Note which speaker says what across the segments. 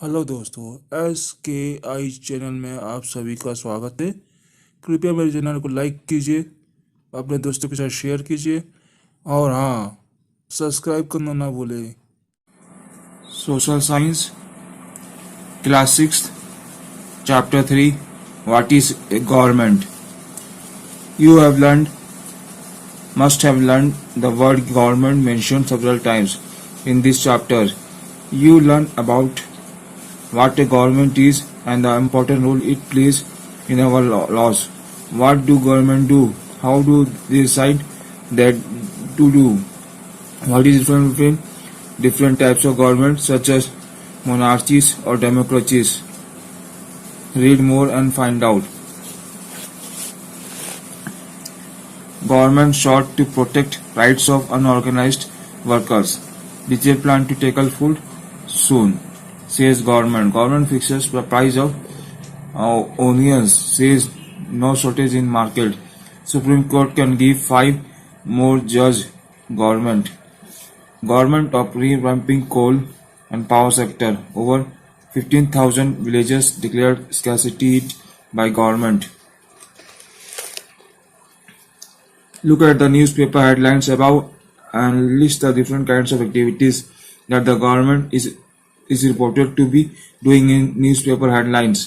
Speaker 1: Hello दोस्तों, S के आई channel में आप सभी का स्वागत है। कृपया मेरे चैनल को लाइक कीजिए, अपने दोस्तों के साथ शेयर कीजिए और हाँ, सब्सक्राइब करना ना भूलें। Social science class 6 chapter 3 what is a government. You have learned must have learned the word government mentioned several times in this chapter. You learn about what a government is and the important role it plays in our laws. What do government do? How do they decide that to do? What is different between different types of government such as monarchies or democracies? Read more and find out. Government sought to protect rights of unorganized workers. Detailed plan to tackle food soon, says government. Government fixes the price of onions, says no shortage in market. Supreme Court can give 5 more judge government. Government of revamping coal and power sector. Over 15,000 villages declared scarcity by government. Look at the newspaper headlines above and list the different kinds of activities that the government is reported to be doing in newspaper headlines.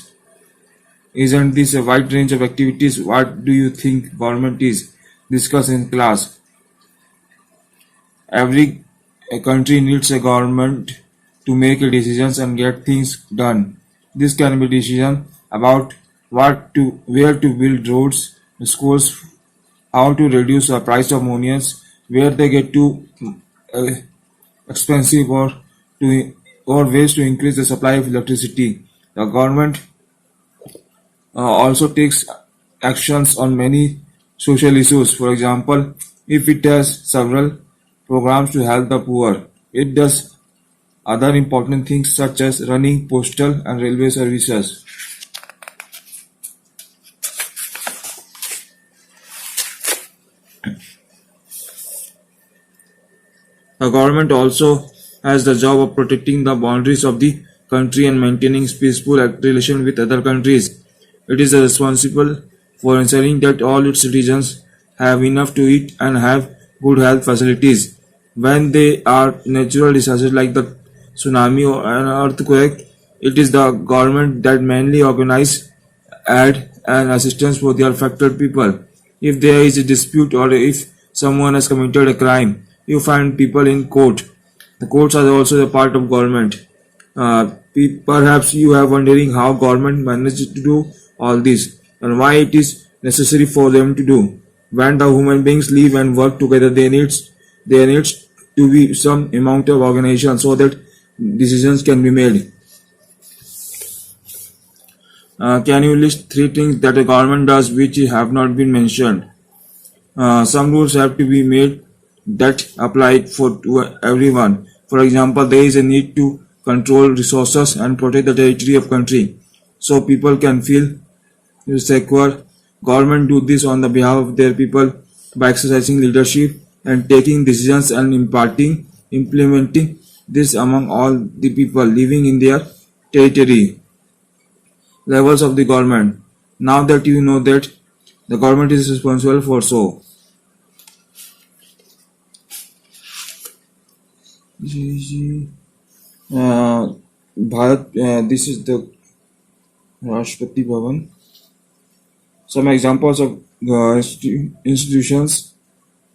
Speaker 1: Isn't this a wide range of activities? What do you think government is? Discuss in class. Every country needs a government to make decisions and get things done. This can be decision about where to build roads, schools, how to reduce the price of onions, where they get too uh, expensive, or ways to increase the supply of electricity. The government also takes actions on many social issues. For example, if it has several programs to help the poor, it does other important things such as running postal and railway services. The government also has the job of protecting the boundaries of the country and maintaining peaceful relations with other countries. It is responsible for ensuring that all its citizens have enough to eat and have good health facilities. When there are natural disasters like the tsunami or an earthquake, it is the government that mainly organize aid and assistance for the affected people. If there is a dispute or if someone has committed a crime, you find people in court. The courts are also a part of government. Perhaps you are wondering how government manages to do all this and why it is necessary for them to do. When the human beings live and work together, there needs to be some amount of organization so that decisions can be made. Can you list 3 things that a government does which have not been mentioned? Some rules have to be made that apply to everyone. For example, there is a need to control resources and protect the territory of country so people can feel secure. Government do this on the behalf of their people by exercising leadership and taking decisions and implementing this among all the people living in their territory. Levels of the government. Now that you know that the government is responsible for so. This is the Rashtrapati Bhavan. Some examples of institutions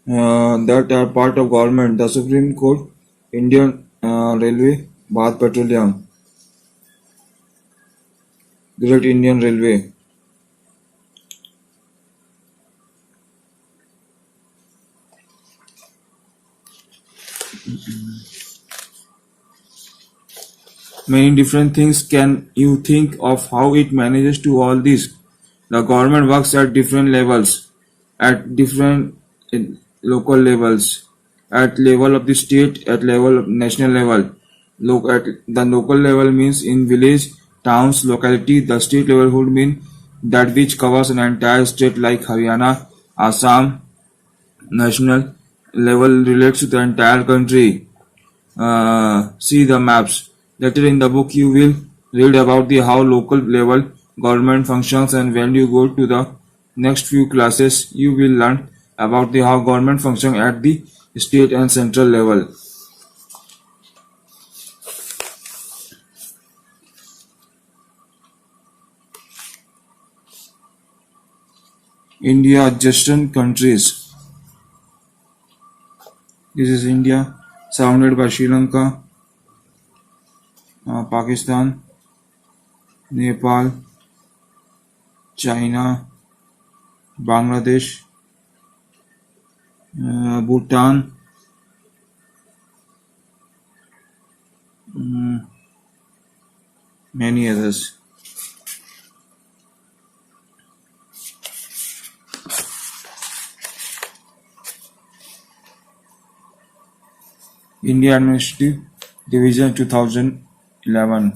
Speaker 1: that are part of government: the Supreme Court, Indian Railway, Bharat Petroleum, Great Indian Railway. Many different things. Can you think of how it manages to all this? The government works at different levels, at different local levels, at level of the state, at level of national level. At the local level means in village, towns, locality. The state level would mean that which covers an entire state like Haryana, Assam. National level relates to the entire country. See the maps. Later in the book, you will read about the how local level government functions, and when you go to the next few classes, you will learn about the how government function at the state and central level. India adjacent countries. This is India, surrounded by Sri Lanka, Pakistan, Nepal, China, Bangladesh, Bhutan, many others. India Administrative Division 2011.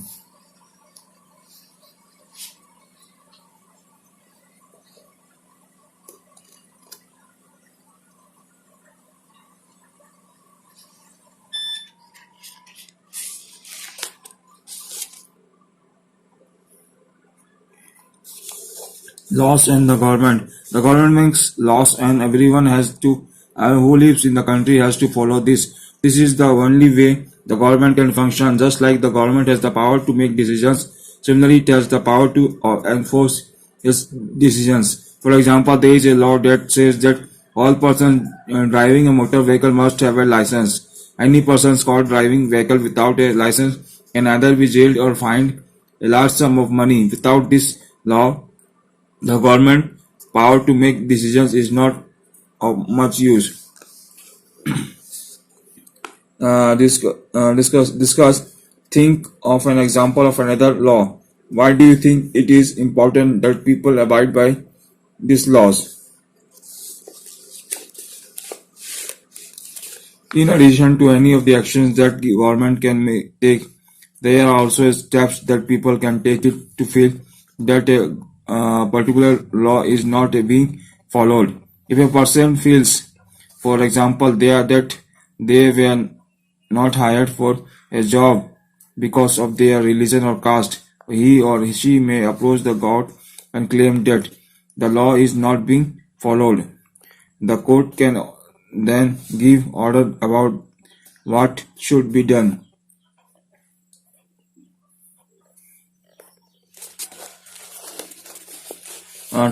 Speaker 1: Laws and the government. The government makes laws, and everyone has to who lives in the country has to follow this. This is the only way the government can function. Just like the government has the power to make decisions, similarly it has the power to enforce its decisions. For example, there is a law that says that all persons driving a motor vehicle must have a license. Any person caught driving vehicle without a license can either be jailed or fined a large sum of money. Without this law, the government power to make decisions is not of much use. Discuss. Think of an example of another law. Why do you think it is important that people abide by these laws? In addition to any of the actions that the government can take, there are also steps that people can take to feel that a particular law is not being followed. If a person feels, for example, that they were not hired for a job because of their religion or caste, he or she may approach the court and claim that the law is not being followed. The court can then give order about what should be done.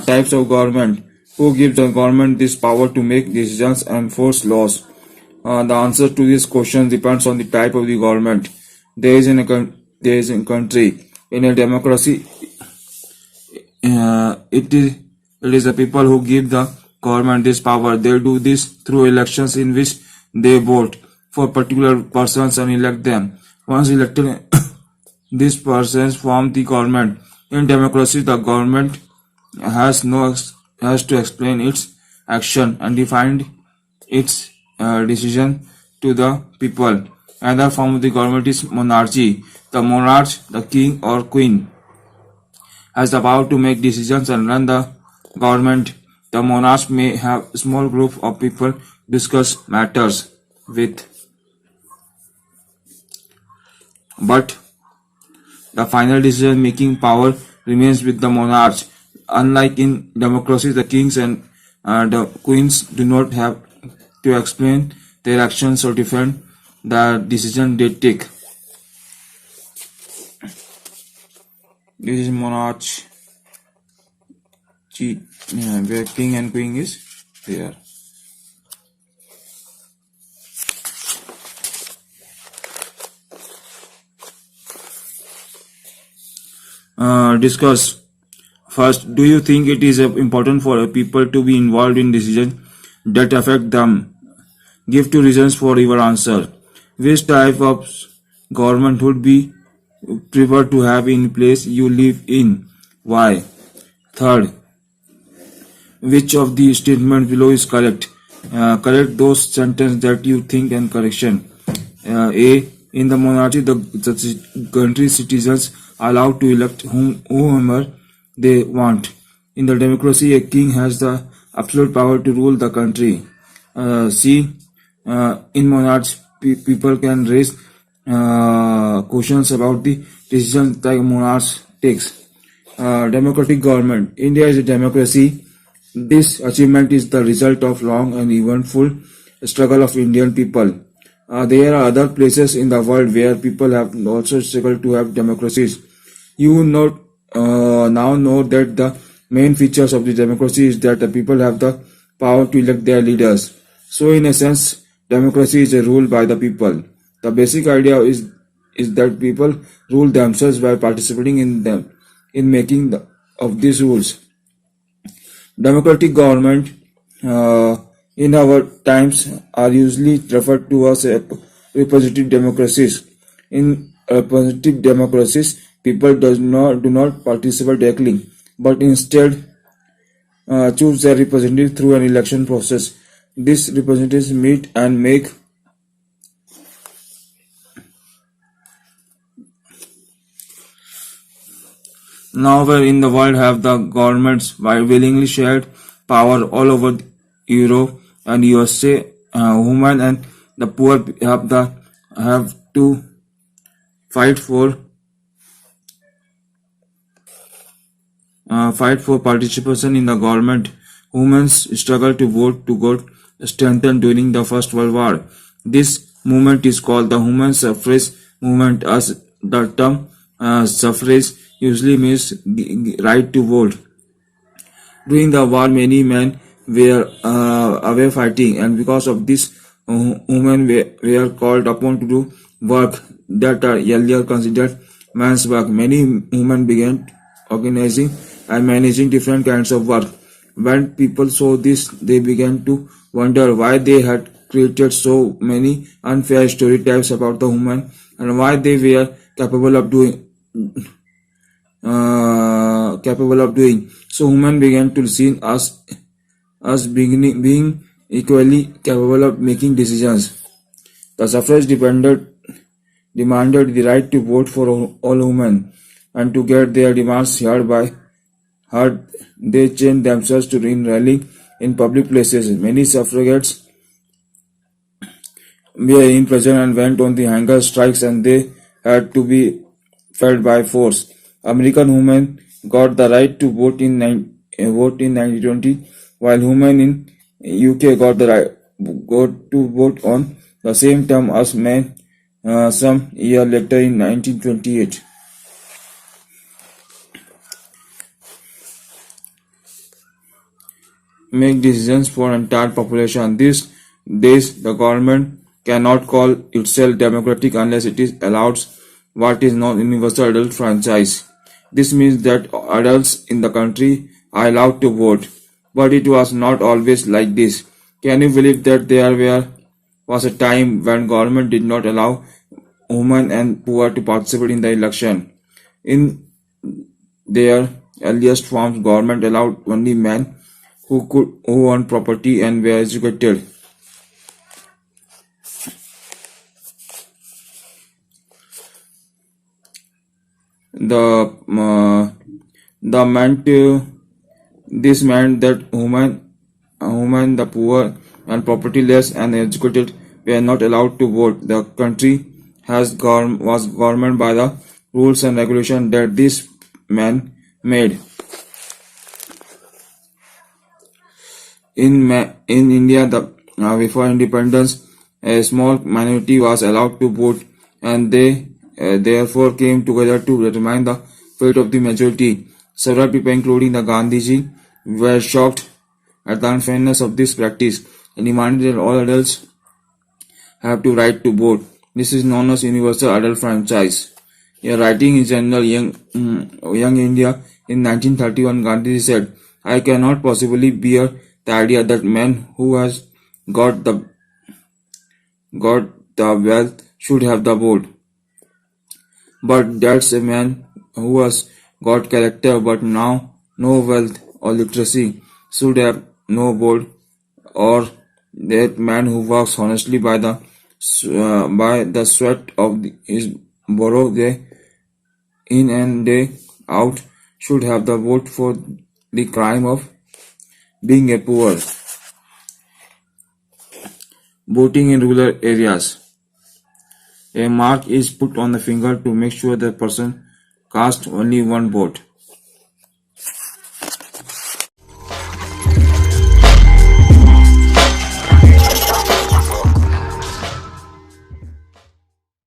Speaker 1: Types of government. Who gives the government this power to make decisions and enforce laws? The answer to this question depends on the type of the government. There is a country. In a democracy, it is the people who give the government this power. They do this through elections in which they vote for particular persons and elect them. Once elected, these persons form the government. In democracy, the government has to explain its action and define its decision to the people. Another form of the government is monarchy. The monarch, the king or queen, has the power to make decisions and run the government. The monarch may have a small group of people discuss matters with, but the final decision-making power remains with the monarch. Unlike in democracy, the kings and the queens do not have to explain their actions or defend the decision they take. This is monarchy, where king and queen is there. Discuss. First, do you think it is important for people to be involved in decisions that affect them? Give 2 reasons for your answer. Which type of government would be prefer to have in place you live in? Why? Third, which of the statements below is correct? Correct those sentences that you think and correction. A. In the monarchy, the country's citizens are allowed to elect whomever they want. In the democracy, a king has the absolute power to rule the country. C. In monarchy, people can raise questions about the decisions that monarchs takes. Democratic government. India is a democracy. This achievement is the result of long and eventful struggle of Indian people. There are other places in the world where people have also struggled to have democracies. You know, now know that the main features of the democracy is that the people have the power to elect their leaders. So, in a sense, democracy is a rule by the people. The basic idea is that people rule themselves by participating in them in making of these rules. Democratic government in our times are usually referred to as representative democracies. In representative democracies, people do not participate directly, but instead choose their representative through an election process. These representatives meet and make. Nowhere in the world have the governments willingly shared power all over Europe and USA. Women and the poor have to fight for participation in the government. Women's struggle to vote to got strengthened during the First World War. This movement is called the women's suffrage movement, as the term suffrage usually means right to vote. During the war, many men were away fighting, and because of this, women were called upon to do work that are earlier considered man's work. Many women began organizing and managing different kinds of work. When people saw this, they began to wonder why they had created so many unfair stereotypes about the woman and why they were capable of doing. So women began to see us being equally capable of making decisions. The suffrage demanded the right to vote for all women, and to get their demands heard, they changed themselves to rallying in public places. Many suffragettes were in prison and went on the hunger strikes, and they had to be fed by force. American women got the right to vote in 1920, while women in UK got to vote on the same term as men some year later in 1928. Make decisions for entire population. These days, the government cannot call itself democratic unless it is allows what is known universal adult franchise. This means that adults in the country are allowed to vote, but it was not always like this. Can you believe that was a time when government did not allow women and poor to participate in the election? In their earliest forms, government allowed only men who owned property and were educated. This meant that women, the poor, and propertyless and educated were not allowed to vote. The country was governed by the rules and regulations that these men made. In India, before independence, a small minority was allowed to vote, and they therefore came together to determine the fate of the majority. Several people, including the Gandhiji, were shocked at the unfairness of this practice and demanded that all adults have the right to vote. This is known as universal adult franchise. Writing in Journal Young India in 1931, Gandhiji said, "I cannot possibly bear the idea that men who has got the wealth should have the vote. But that's a man who has got character but now no wealth or literacy should have no vote, or that man who works honestly by the sweat of his brow day in and day out should have the vote for the crime of being a poor." Voting in rural areas. A mark is put on the finger to make sure the person casts only one vote.